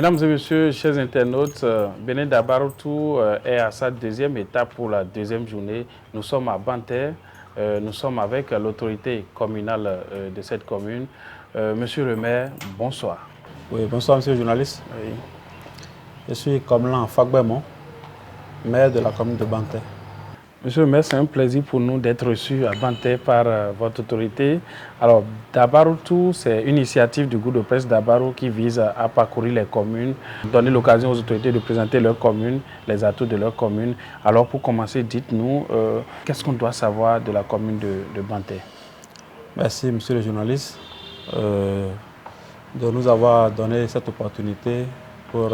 Mesdames et messieurs, chers internautes, Benin Dabaroutou est à sa deuxième étape pour la deuxième journée. Nous sommes à Banter, nous sommes avec l'autorité communale de cette commune. Monsieur le maire, bonsoir. Oui, bonsoir monsieur le journaliste. Oui. Je suis Komlan Fagbemon, maire de la commune de Banter. Monsieur le maire, c'est un plaisir pour nous d'être reçus à Banter par votre autorité. Alors, Dabaroutou, c'est une initiative du groupe de presse Dabarou qui vise à parcourir les communes, donner l'occasion aux autorités de présenter leurs communes, les atouts de leur commune. Alors, pour commencer, dites-nous, qu'est-ce qu'on doit savoir de la commune de Banter? Merci monsieur le journaliste de nous avoir donné cette opportunité pour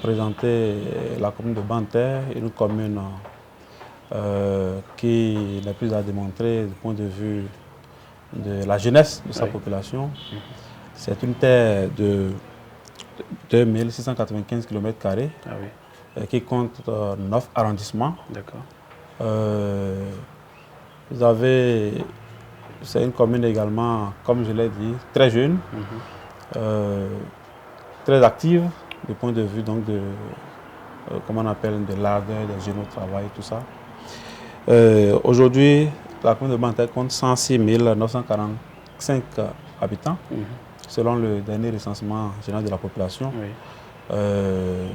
présenter la commune de Banter, une commune qui n'est plus à démontrer du point de vue de la jeunesse de sa population. C'est une terre de 2695 km² qui compte 9 arrondissements. D'accord. Vous avez, c'est une commune également, comme je l'ai dit, très jeune, très active du point de vue donc de, comment on appelle, de l'ardeur des jeunes au travail, tout ça. Aujourd'hui, la commune de Banter compte 106 945 habitants, selon le dernier recensement général de la population. Je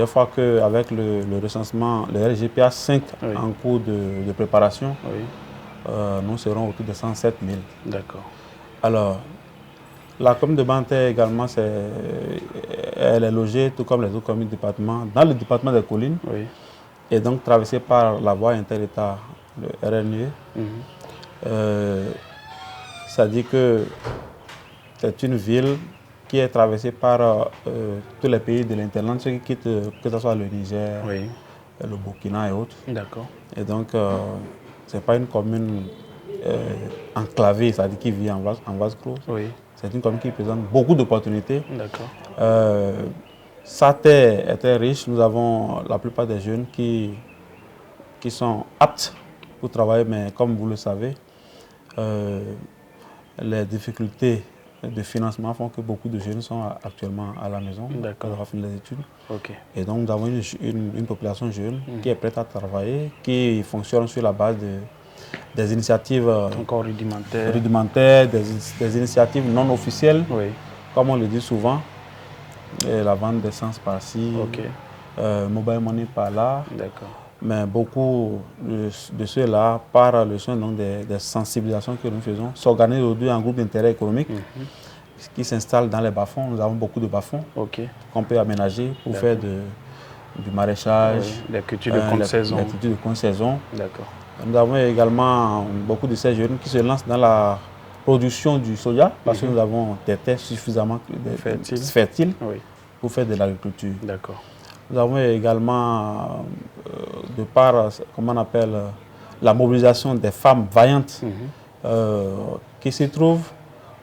crois qu'avec le recensement, le RGPA 5 en cours de préparation, nous serons autour de 107 000. D'accord. Alors, la commune de Banter également, elle est logée, tout comme les autres communes du département, dans le département des collines. Et donc traversée par la voie inter-État, le RNE. C'est-à-dire que c'est une ville qui est traversée par tous les pays de l'interland, ceux qui quittent, que ce soit le Niger, le Burkina et autres. D'accord. Et donc, ce n'est pas une commune enclavée, c'est-à-dire qui vit en vase clos. C'est une commune qui présente beaucoup d'opportunités. D'accord. Sa terre est très riche. Nous avons la plupart des jeunes qui sont aptes pour travailler, mais comme vous le savez, les difficultés de financement font que beaucoup de jeunes sont actuellement à la maison pour avoir fini les études. Et donc nous avons une population jeune qui est prête à travailler, qui fonctionne sur la base des initiatives encore rudimentaires, des initiatives non officielles, comme on le dit souvent. Et la vente d'essence par-ci, mobile money par-là. Mais beaucoup de ceux-là, par le soin des sensibilisations que nous faisons, s'organisent aujourd'hui en groupe d'intérêt économique qui s'installe dans les bas-fonds. Nous avons beaucoup de bas-fonds qu'on peut aménager pour faire du maraîchage, des cultures de contre-saison. Nous avons également beaucoup de ces jeunes qui se lancent dans la production du soja, parce que nous avons des terres suffisamment fertiles pour faire de l'agriculture. Nous avons également, de par, comment on appelle, la mobilisation des femmes vaillantes qui s'y trouvent,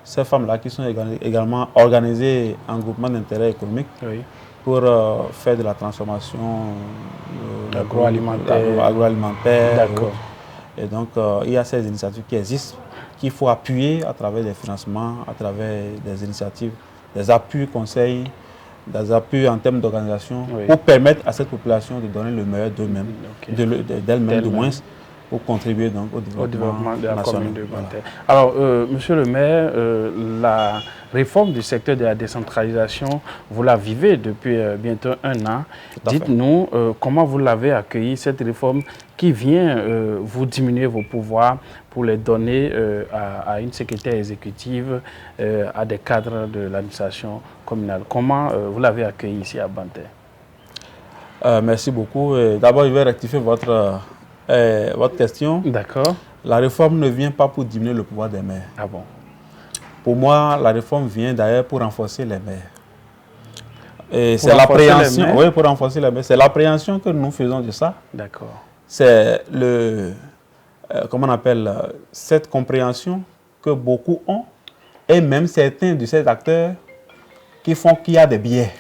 ces femmes-là qui sont également organisées en groupement d'intérêt économique pour faire de la transformation agroalimentaire. Et donc, il y a ces initiatives qui existent, qu'il faut appuyer à travers des financements, à travers des initiatives, des appuis conseils, des appuis en termes d'organisation, pour permettre à cette population de donner le meilleur d'eux-mêmes, d'elle-même du moins, pour contribuer donc au développement de la commune de Banter. Alors, monsieur le maire, la réforme du secteur de la décentralisation, vous la vivez depuis bientôt un an. Dites-nous comment vous l'avez accueillie, cette réforme qui vient vous diminuer vos pouvoirs pour les donner à une secrétaire exécutive, à des cadres de l'administration communale. Comment vous l'avez accueillie ici à Banter? Merci beaucoup. D'abord, je vais rectifier votre question. D'accord. La réforme ne vient pas pour diminuer le pouvoir des maires. Ah bon? Pour moi, la réforme vient d'ailleurs pour renforcer les maires. C'est l'appréhension. Oui, pour renforcer les maires. C'est l'appréhension que nous faisons de ça. D'accord. C'est comment on appelle, cette compréhension que beaucoup ont, et même certains de ces acteurs qui font qu'il y a des biais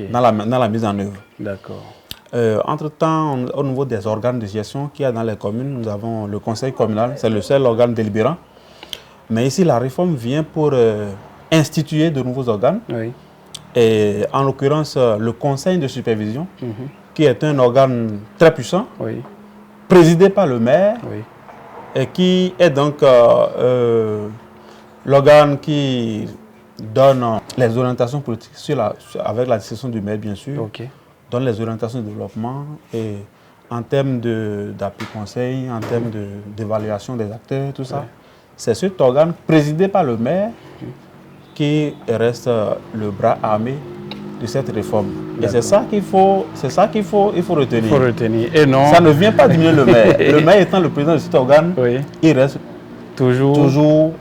dans la mise en œuvre. D'accord. Entre-temps, au niveau des organes de gestion qu'il y a dans les communes, nous avons le conseil communal, c'est le seul organe délibérant. Mais ici, la réforme vient pour instituer de nouveaux organes. Oui. Et en l'occurrence, le conseil de supervision, qui est un organe très puissant, oui. présidé par le maire, oui. et qui est donc l'organe qui donne les orientations politiques avec la décision du maire, bien sûr, donne les orientations de développement et en termes d'appui conseil, en termes d'évaluation des acteurs, tout ça. Oui. C'est cet organe présidé par le maire qui reste le bras armé de cette réforme. Et c'est ça qu'il faut retenir. Il faut retenir. Et non... Ça ne vient pas diminuer le maire. Le maire étant le président de cet organe, il reste toujours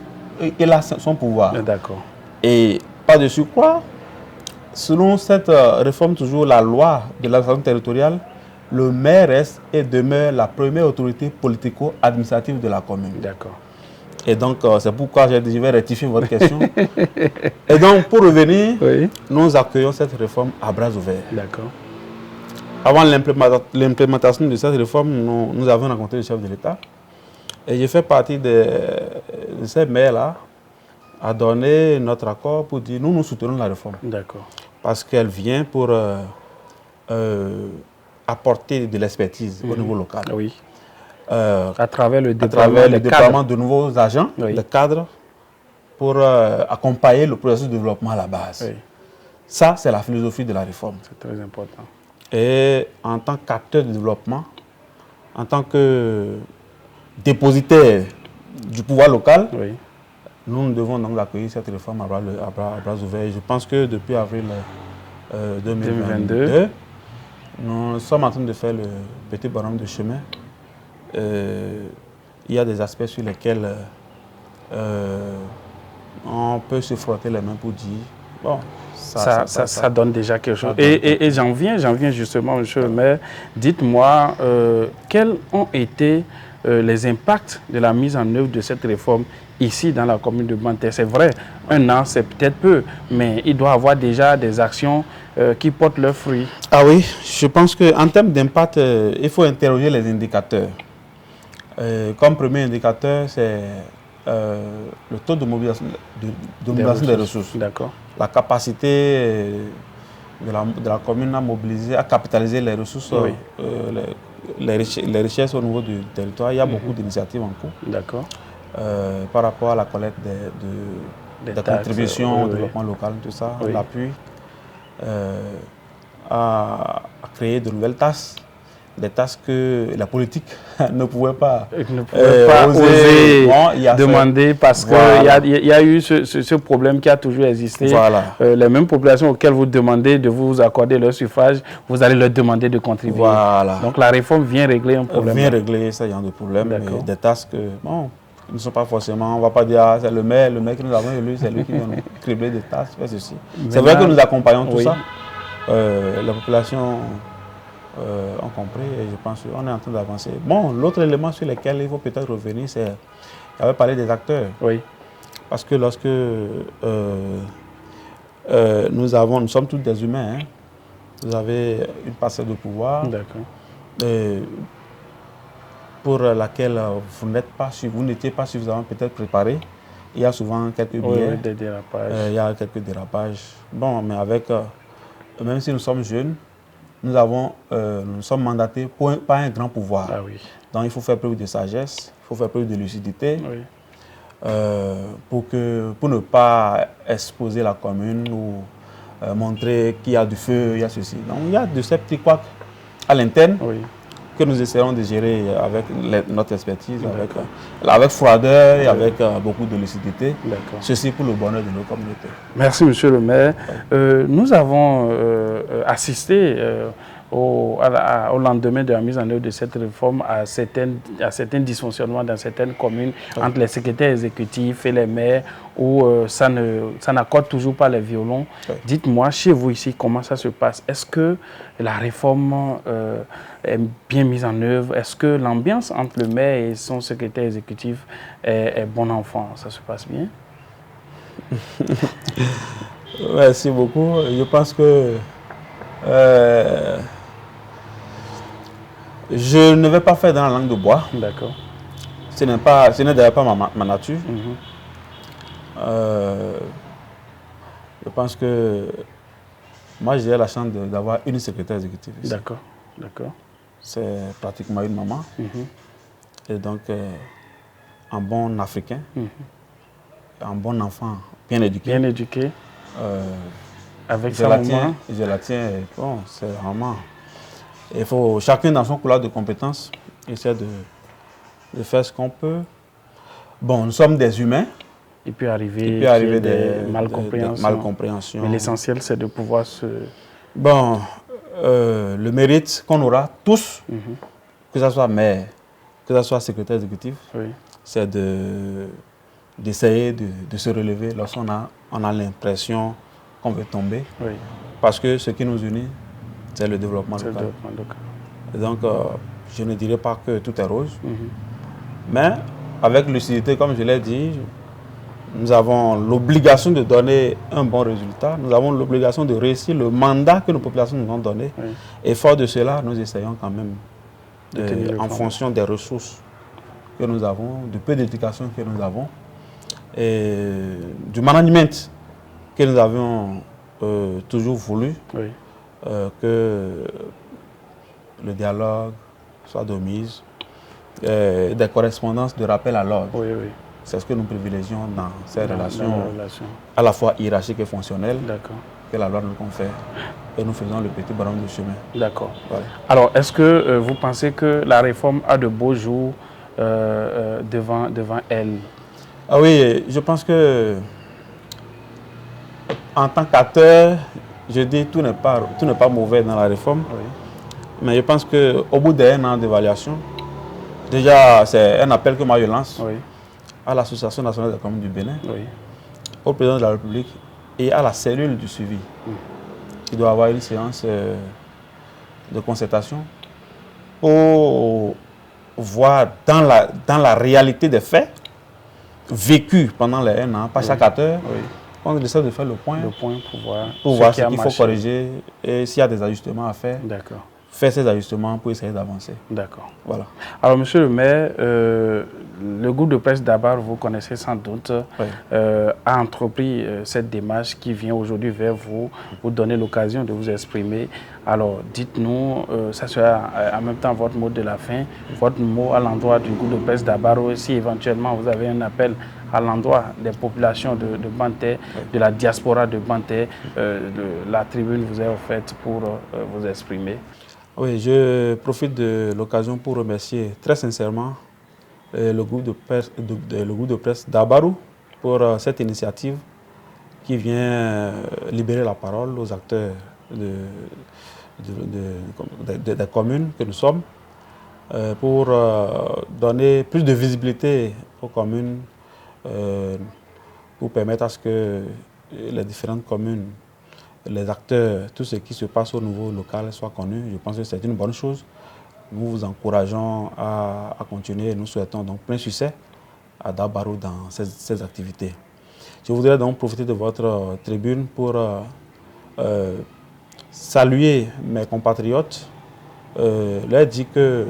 il a son pouvoir. D'accord. Et par-dessus quoi, selon cette réforme, toujours la loi de l'administration territoriale, le maire reste et demeure la première autorité politico-administrative de la commune. D'accord. Et donc, c'est pourquoi je vais rectifier votre question. Et donc, pour revenir, nous accueillons cette réforme à bras ouverts. D'accord. Avant l'implémentation de cette réforme, nous avons rencontré le chef de l'État. Et j'ai fait partie de ces maires-là à donner notre accord pour dire nous soutenons la réforme. D'accord. Parce qu'elle vient pour apporter de l'expertise au niveau local. Oui. À travers le déploiement de nouveaux agents, de cadres, pour accompagner le processus de développement à la base. Oui. Ça, c'est la philosophie de la réforme. C'est très important. Et en tant qu'acteur de développement, en tant que dépositaire du pouvoir local, nous devons donc accueillir cette réforme à bras ouverts. Et je pense que depuis avril 2022, nous sommes en train de faire le petit bonhomme de chemin. Il y a des aspects sur lesquels on peut se frotter les mains pour dire bon, ça donne déjà quelque chose. Et j'en viens justement, monsieur le maire, dites-moi quels ont été les impacts de la mise en œuvre de cette réforme ici dans la commune de Banter. C'est vrai, un an c'est peut-être peu, mais il doit y avoir déjà des actions qui portent leurs fruits. Ah oui, je pense qu'en termes d'impact, il faut interroger les indicateurs. Comme premier indicateur, c'est le taux de mobilisation, des ressources. D'accord. La capacité de la commune à mobiliser, à capitaliser les ressources, les richesses au niveau du territoire. Il y a beaucoup d'initiatives en cours. D'accord. Par rapport à la collecte des contributions au développement local, tout ça, l'appui à créer de nouvelles tâches. Des tâches que la politique ne pouvait pas, oser demander parce qu'il y a eu ce problème qui a toujours existé. Voilà. Les mêmes populations auxquelles vous demandez de vous accorder leur suffrage, vous allez leur demander de contribuer. Voilà. Donc la réforme vient régler un problème. Vient régler ce genre de problème. Des tâches que ne sont pas forcément, on ne va pas dire c'est le maire que nous avons élu, c'est lui qui va nous cribler des tâches, fait ceci. C'est vrai que nous accompagnons tout ça. La population ont compris et je pense qu'on est en train d'avancer. Bon, l'autre élément sur lequel il faut peut-être revenir, c'est on avait parlé des acteurs. Oui. Parce que lorsque nous sommes tous des humains, hein, vous avez une parcelle de pouvoir pour laquelle vous n'étiez pas suffisamment peut-être préparé. Il y a souvent quelques biais. Des dérapages. Il y a quelques dérapages. Bon, mais même si nous sommes jeunes, nous sommes mandatés par un grand pouvoir. Ah oui. Donc il faut faire preuve de sagesse, il faut faire preuve de lucidité pour ne pas exposer la commune ou montrer qu'il y a du feu, il y a ceci. Donc il y a de ces petits couacs à l'interne que nous essayons de gérer avec notre expertise, avec froideur et avec beaucoup de lucidité. Ceci pour le bonheur de nos communautés. Merci, monsieur le maire. Nous avons assisté au lendemain de la mise en œuvre de cette réforme à certains dysfonctionnements dans certaines communes entre les secrétaires exécutifs et les maires où ça n'accorde toujours pas les violons. Dites-moi, chez vous ici, comment ça se passe? Est-ce que la réforme est bien mise en œuvre? Est-ce que l'ambiance entre le maire et son secrétaire exécutif est bon enfant? Ça se passe bien? Merci beaucoup. Je pense que je ne vais pas faire dans la langue de bois. D'accord. Ce n'est d'ailleurs pas ma nature. Je pense que moi, j'ai la chance d'avoir une secrétaire exécutive. D'accord, d'accord. C'est pratiquement une maman. Et donc, un bon Africain, un bon enfant bien éduqué. Bien éduqué. Avec sa maman. Je la tiens, bon, c'est vraiment... Il faut chacun dans son couloir de compétences essayer de faire ce qu'on peut. Bon, nous sommes des humains. Il peut arriver des malcompréhensions. Mais l'essentiel, c'est de pouvoir se... Bon, le mérite qu'on aura tous, que ce soit maire, que ce soit secrétaire exécutif, c'est d'essayer de se relever lorsqu'on a l'impression qu'on veut tomber. Parce que ce qui nous unit, c'est le développement local. Et donc, je ne dirais pas que tout est rose, mais avec lucidité, comme je l'ai dit, nous avons l'obligation de donner un bon résultat. Nous avons l'obligation de réussir le mandat que nos populations nous ont donné. Et fort de cela, nous essayons quand même, en fonction des ressources que nous avons, du peu d'éducation que nous avons, et du management que nous avions toujours voulu, que le dialogue soit de mise, des correspondances de rappel à l'ordre. C'est ce que nous privilégions dans ces relations à la fois hiérarchiques et fonctionnelles que la loi nous confère. Et nous faisons le petit bonhomme de chemin. D'accord. Voilà. Alors, est-ce que vous pensez que la réforme a de beaux jours devant elle? Ah oui, je pense que en tant qu'acteur, je dis tout n'est pas mauvais dans la réforme. Mais je pense qu'au bout d'un an d'évaluation, déjà c'est un appel que moi je lance à l'Association nationale des communes du Bénin, au président de la République et à la cellule du suivi. Il doit y avoir une séance de concertation pour voir dans la réalité des faits vécus pendant les 1 an, pas chaque acteur, on essaie de faire le point pour voir ce qu'il faut corriger et s'il y a des ajustements à faire. Faire ces ajustements pour essayer d'avancer. D'accord. Voilà. Alors, monsieur le maire, le groupe de presse d'Abar, vous connaissez sans doute, a entrepris cette démarche qui vient aujourd'hui vers vous, vous donner l'occasion de vous exprimer. Alors, dites-nous, ça sera en même temps votre mot de la fin, votre mot à l'endroit du groupe de presse d'Abar, si éventuellement vous avez un appel à l'endroit des populations de Banté, de la diaspora de Banté, la tribune vous est offerte pour vous exprimer. Oui, je profite de l'occasion pour remercier très sincèrement le groupe de presse d'Abarou pour cette initiative qui vient libérer la parole aux acteurs des communes que nous sommes pour donner plus de visibilité aux communes, pour permettre à ce que les différentes communes, les acteurs, tout ce qui se passe au niveau local soit connu. Je pense que c'est une bonne chose. Nous vous encourageons à continuer et nous souhaitons donc plein succès à Dabarou dans ces activités. Je voudrais donc profiter de votre tribune pour saluer mes compatriotes, leur dire que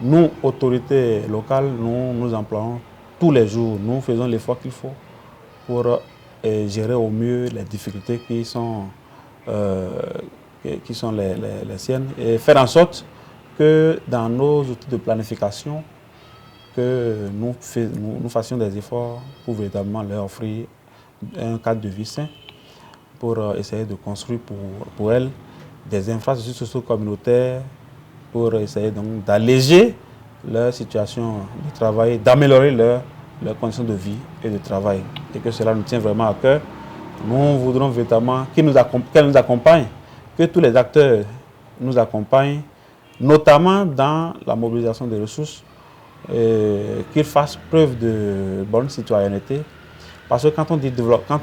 nous, autorités locales, nous employons tous les jours, nous faisons l'effort qu'il faut pour gérer au mieux les difficultés qui sont les siennes et faire en sorte que dans nos outils de planification, que nous fassions des efforts pour véritablement leur offrir un cadre de vie sain pour essayer de construire pour elles des infrastructures socio-communautaires pour essayer donc d'alléger leur situation de travail, d'améliorer leurs conditions de vie et de travail. Et que cela nous tient vraiment à cœur. Nous voudrons véritablement qu'elles nous accompagnent, que tous les acteurs nous accompagnent, notamment dans la mobilisation des ressources, qu'ils fassent preuve de bonne citoyenneté. Parce que quand on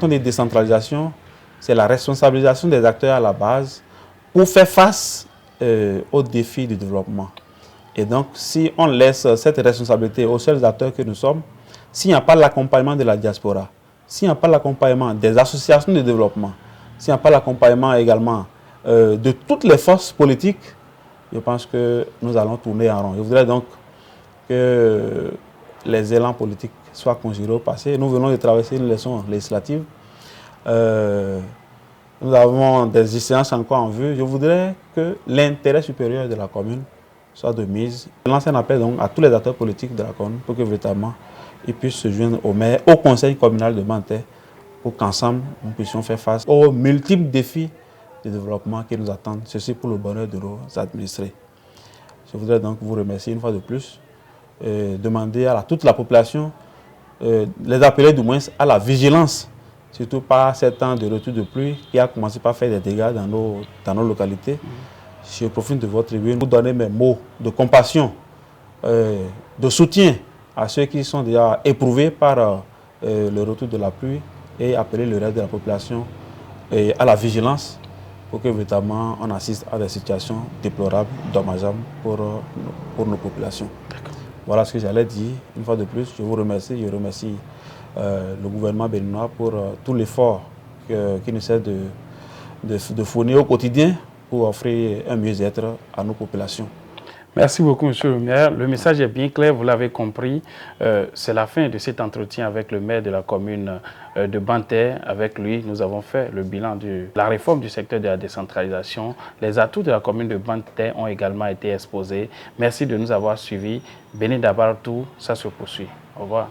dit décentralisation, c'est la responsabilisation des acteurs à la base pour faire face aux défis du développement. Et donc, si on laisse cette responsabilité aux seuls acteurs que nous sommes, s'il n'y a pas l'accompagnement de la diaspora, s'il n'y a pas l'accompagnement des associations de développement, s'il n'y a pas l'accompagnement également de toutes les forces politiques, je pense que nous allons tourner en rond. Je voudrais donc que les élans politiques soient conjurés au passé. Nous venons de traverser une leçon législative. Nous avons des séances encore en vue. Je voudrais que l'intérêt supérieur de la commune soit de mise. Je lance un appel donc à tous les acteurs politiques de la commune pour que véritablement ils puissent se joindre au maire, au conseil communal de Banté, pour qu'ensemble nous puissions faire face aux multiples défis de développement qui nous attendent. Ceci pour le bonheur de nos administrés. Je voudrais donc vous remercier une fois de plus, demander à toute la population, les appeler du moins à la vigilance, surtout par ces temps de retour de pluie qui a commencé par faire des dégâts dans nos localités. Je profite de votre tribune pour donner mes mots de compassion, de soutien à ceux qui sont déjà éprouvés par le retour de la pluie et appeler le reste de la population à la vigilance pour que véritablement on assiste à des situations déplorables, dommageables pour nos populations. Voilà ce que j'allais dire. Une fois de plus, je vous remercie. Je remercie le gouvernement béninois pour tout l'effort qu'il essaie de fournir au quotidien pour offrir un mieux-être à nos populations. Merci beaucoup, monsieur le maire. Le message est bien clair, vous l'avez compris. C'est la fin de cet entretien avec le maire de la commune de Banté. Avec lui, nous avons fait le bilan de la réforme du secteur de la décentralisation. Les atouts de la commune de Banté ont également été exposés. Merci de nous avoir suivis. Béni Dabartou, ça se poursuit. Au revoir.